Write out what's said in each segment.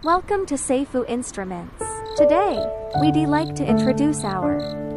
Welcome to Seifu Instruments. Today, we'd like to introduce our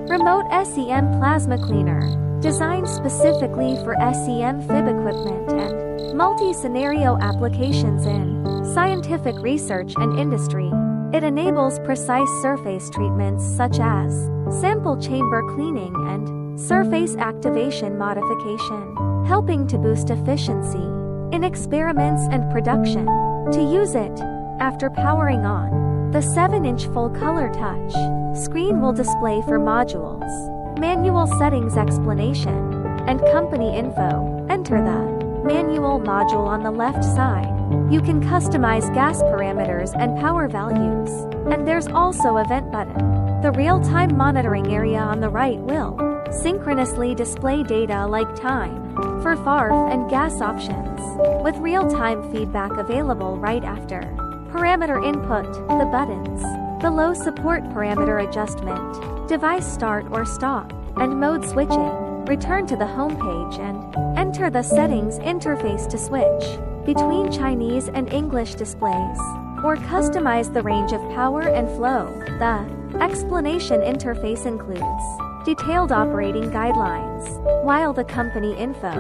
Remote SEM Plasma Cleaner, designed specifically for SEM fib equipment and multi-scenario applications in scientific research and industry. It enables precise surface treatments such as sample chamber cleaning and surface activation modification, helping to boost efficiency in experiments and production. To use it, after powering on, the 7-inch full-color touch screen will display for modules, manual settings explanation, and company info. Enter the manual module on the left side. You can customize gas parameters and power values, and there's also event button. The real-time monitoring area on the right will synchronously display data like time, for FARF and gas options, with real-time feedback available right after. Parameter input, the buttons, below support parameter adjustment, device start or stop, and mode switching. Return to the home page and enter the settings interface to switch between Chinese and English displays, or customize the range of power and flow. The explanation interface includes detailed operating guidelines, while the company info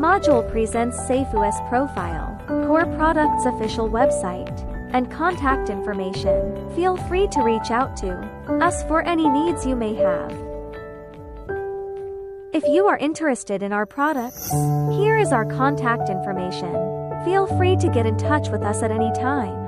module presents Seifu's profile, core product's official website, and contact information. Feel free to reach out to us for any needs you may have. If you are interested in our products, here is our contact information. Feel free to get in touch with us at any time.